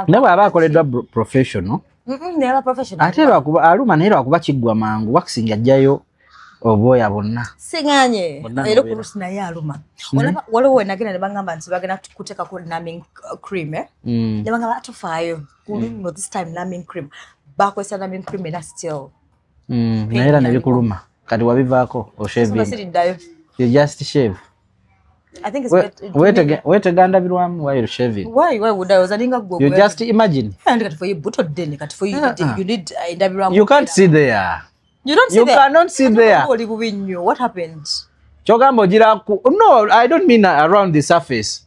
Never aba akoleddwa professional. Never professional. Ate aluma naye lwakuba kiggwa mangu waxing ajjayo obwoya bonna. Singanye. Era kurusi naye aluma. Waliwo wenagenda ne bangamba nti bagenda kuteeka ku numbing cream ne bangamba atufaayo. No, this time numbing cream. Bakwesa numbing cream era still. Naye era ne bikuluma. Kati wabivaako o shaving. You just shave. I think it's better. Wait aganda birwamu while you're shaving. Why would I was alinga go? You just imagine. And got for you buto den got for you you need you can't see there. You don't see you there. You cannot see there. What happened? Chogambo jiraku. No, I don't mean around the surface.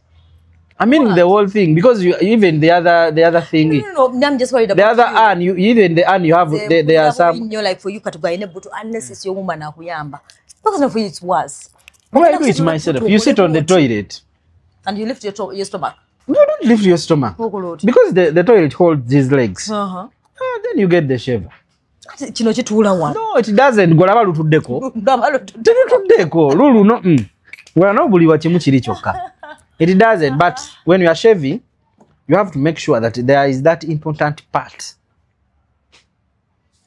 I mean the whole thing because even the other thing. No, I'm just worried about the other arm. Even the arm you have there are some. You like for you to go in a buto unless it's your woman akuyamba. Because for you it's worse. Why I do it myself? You sit on the toilet. And you lift your stomach. No, don't lift your stomach. Oh, Lord. Because the toilet holds these legs. Then you get the shaver. No, it doesn't. Golaba lutuddeko. Lutuddeko. Lulu no. Well, no buliwa kimu kiri kyokka. It doesn't. But when you are shaving, you have to make sure that there is that important part.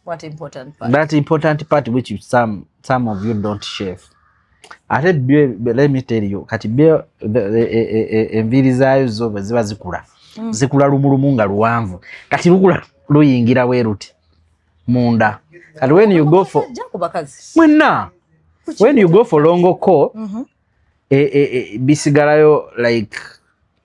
What important part? That important part which some of you don't shave. Ate let me tell you kati enviri zaayo zo ziba zikula lumulumu nga luwanvu kati lukula luyingira weruti munda kati when you go for longo ko bisigalayo like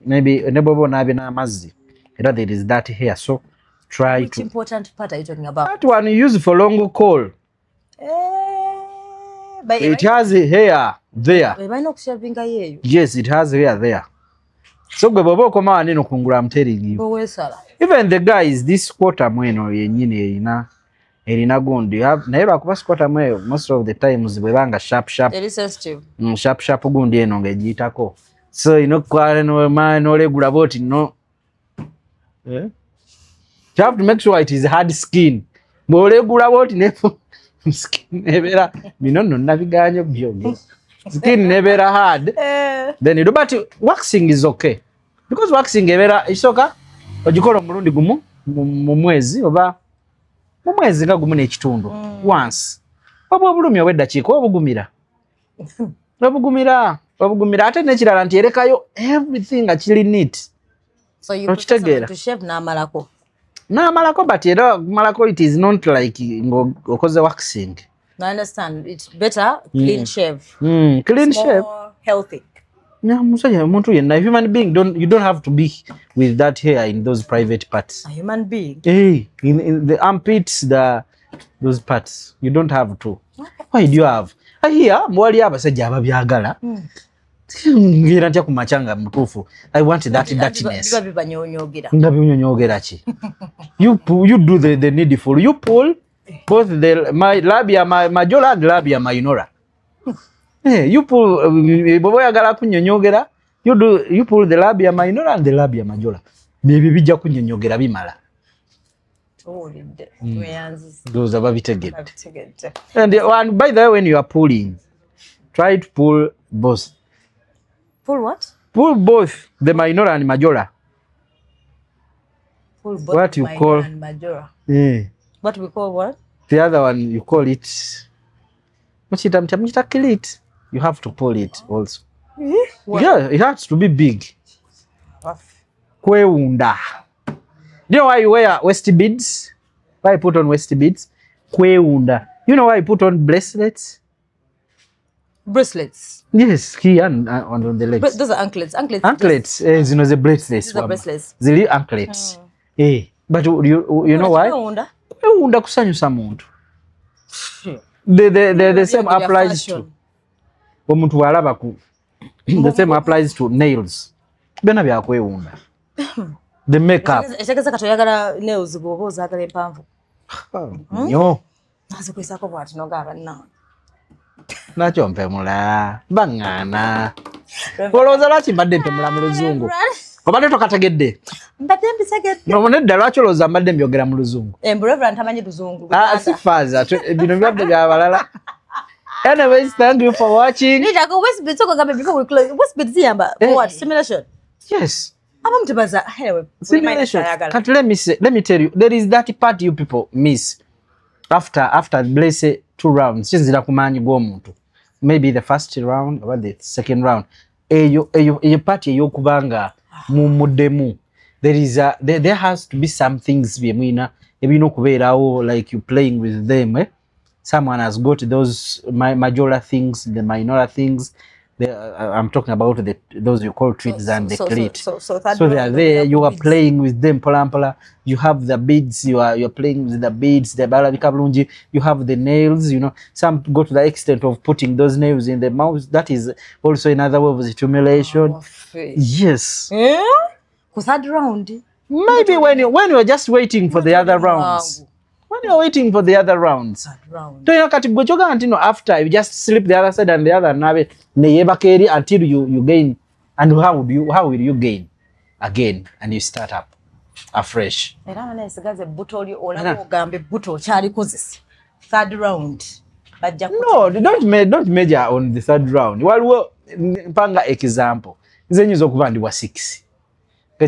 maybe nebobo nabe n'amazzi era there is that hair so try which to important part are you talking about? That one you use for longo call. It has hair there. Yes, it has hair there. So bwebobo koma nino kungula I'm telling you. Even the guys this quarter mweno yenyine erina gundi naero akuba quarter mwe most of the times bwebanga sharp very sensitive. Sharp gundi eno ngejitako. So kwale no man olegula boti no. You have to make sure it is hard skin. Bolegula boti nepo skin nebera minono nabiganyo byonge. Skin nebera hard. Then you do but waxing is okay. Because waxing ebera isoka ogikola omulundi gumu mu mwezi oba mu mwezi nga gumu n'ekitundu once. Obo bulumi obedda kiko obugumira. Obugumira ate n'ekirala nti erekayo everything akiri neat. So you put to shave n'amalako. N'amalako but era malako it is not like okoze waxing. I understand. It's better clean shave. Clean shave. More healthy. Yeah, muntu yenna human being you don't have to be with that hair in those private parts. A human being. Hey, in the armpits, those parts you don't have to. Why do you have? Here, mwali abasajja ababyagala. Ngira ntya kumachanga mtufu. I want that dirtiness. Nga binyonyogera ki. You do the needful. You pull both my labia majora and labia minora. You pull bobo yagala kunyonyogera. You pull the labia minora and the labia majora. Maybe bijja kunyonyogera bimala. Those are babitegedde. And by the way, when you are pulling, try to pull both. Pull what? Pull both the minor and majora. Pull both What you minor call- and major. Yeah. What we call what? The other one you call it. Kill it. You have to pull it also. What? Yeah, it has to be big. What? Kweunda. You know why you wear waist beads? Why you put on waist beads? Kweunda. You know why you put on bracelets? Bracelets. Yes, here and on the legs. Those are anklets. Anklets. Anklets, you know the bracelets. These are bracelets. The anklets. But you know why? Kweunda kusanyusa muntu. The same applies to omuntu alaba ku. The same applies to nails. Bena bya kweunda. The makeup. Ekegeza katoyagala nails go ozagala empanvu. Nyo. Nazo kwisako bwati nogaba na. Nacho mpemula. Bangana. Oloza laki mbadde mpemula mu luzungu. Obadde tokategedde. Mbadde mbisegedde. No nedda lwaki olowooza mbadde mbyogera mu luzungu. Embrever ntamanyi luzungu. Sifaza. Bino byabadde bya balala. Anyways, thank you for watching. Nija go West Bit before we close. West Bit ziyamba. What? Simulation. Yes. Abamtibaza. Anyway. Simulation. Can't let me tell you, there is that part you people miss after blessed 2 rounds. Chinzira kumanyi gwomuntu. Maybe the first round or the second round. Eyo part eyokubanga mumuddemu. There has to be some things byemwina ebino kubeerawo like you playing with them. Someone has got those majora things, the minor things. I'm talking about those you call treats and the clit. So they are there. You are playing with them. Polampola. You have the beads. You're playing with the beads. The balabika blunji. You have the nails. You know, some go to the extent of putting those nails in the mouth. That is also another way of stimulation. Yes. Third round. Maybe when you're just waiting for the other rounds. When you're waiting for the other rounds. Third round. So you kati gwechoga antino after you just slip the other side and the other nabe neyeba keri until you gain. And how will you gain again and you start up afresh? Era nesigaze buto oli olabo ogambe buto kyali kozesa. Third round. No, don't measure on the third round. Waliwo mpanga example. Nzenyizo okubandibwa 6.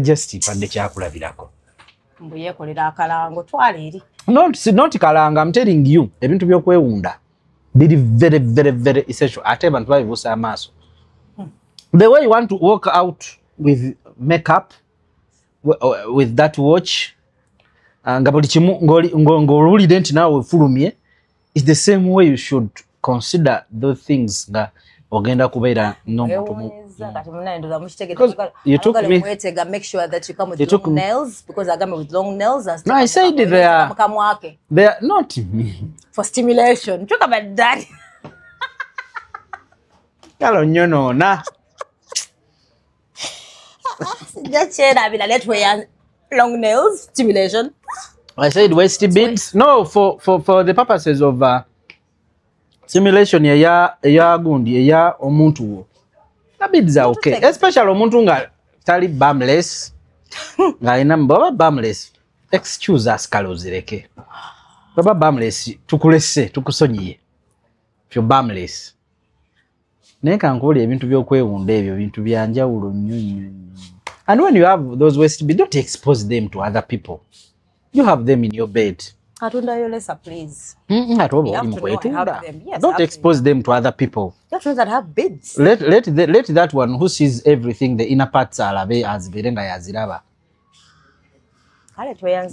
Just pande kyakulabirako. Mbuye kolera akalango twale eri. Not kalanga, I'm telling you, ebintu byokweunda biri very very very essential. Ate abantu babibusa amaso. The way you want to walk out with makeup, with that watch, nga buli kimu ng'olulire nti naawe fulumye, is the same way you should consider those things nga ogenda kubeera n'omuntu mu. You took me. Make sure that you come with long nails because I got me with long nails. No, I said they are not for stimulation. Talk about that. Hello, no, na. Just said I mean, let's wear long nails stimulation. I said waist beads. No, for the purposes of simulation ya gundi ya omuntu. The beads are okay, especially omuntu nga tali bumless. Nga ina baba bumless. Excuse us kalozireke. Baba bumless tukulese tukusonyiye. Fyo bumless. Neka nkoli ebintu byokweunda ebyo bintu byanjawulo nnyo. And when you have those waist beads, don't expose them to other people. You have them in your bed. Atunda yo lesa please. Don't expose them to other people. That's ones that have beads. Let that one who sees everything, the inner parts alabe as berenga yaziraba.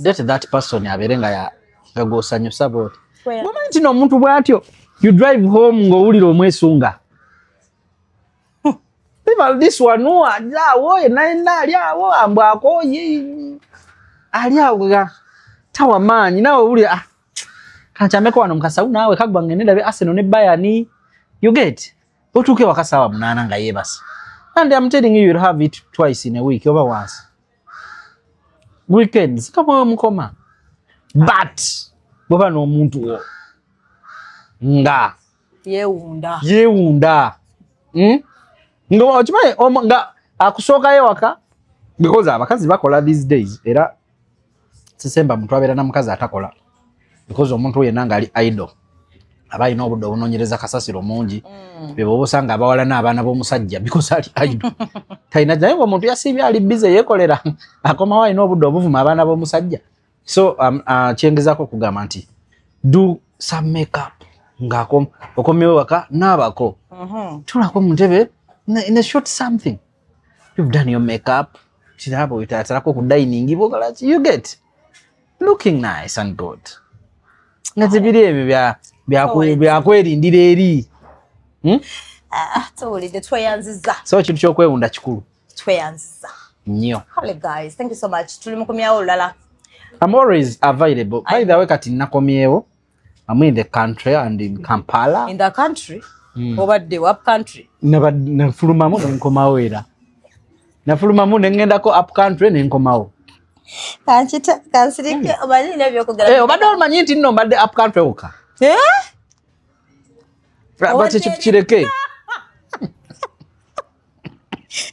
Let that person yaberenga ya gosanyusa bot. Moment no muntu bwatyo. You drive home ngowulira omwesunga. People this one no awo naenda ali awo ambako ali awo tawa manyi nawe uli kachameko wano mkasau nawe kagwa ngenenda be Arsenal ne Bayern. You get otuke wakasawa munana nga yebasa. And I'm telling you, you'll have it twice in a week, over once. Weekends come on mukoma. But boba no muntu wo nga yeunda ngo ochimaye nga akusoka yewaka because abakazi bakola these days era Sisemba muntu abera na mukazi atakola because omuntu yenanga ali idle. abayina obudde obunoonyereza kasasiro mungi bebo obusanga abawala n'abaana b'omusajja because ali idle talina naye ng'omuntu yasiibye ali bize yeekolera akomawo alina obudde obuvuma abaana b'omusajja so kyengezaako okugamba nti do some makeup okomyewo waka naabako tulako mu ntebe in a short something you've done your makeup kirabo itatalako ku dining bokola you get looking nice and good nga zibiri ebyo byakwerindirira eri tuwulidde tweyanziza so kintu kyokwewunda kikulu tweyanziza nnyo. Hello guys, thank you so much. Tuli mukomyawo olulala. I'm always available. By the way, kati nakomyewo. I'm in the country and in Kampala. In the country? Obadde up country? Nafulumamu nenkomawo era. Nafulumamu nengendako up country nenkomawo. Kanchita kansirike omanyi nebyokugala. Obadde omanyi nti nno mbadde up country oka. Bati kireke.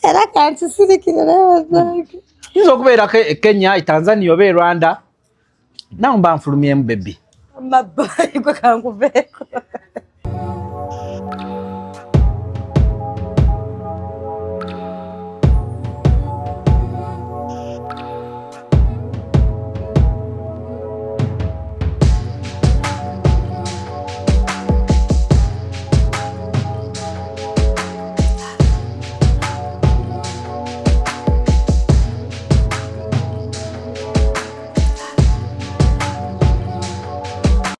Era kansirikira nawe. Izo okubeera Kenya, Tanzania oba Rwanda. Nawo mba nfulumyemu baby. Mabayi kwe kankuveko.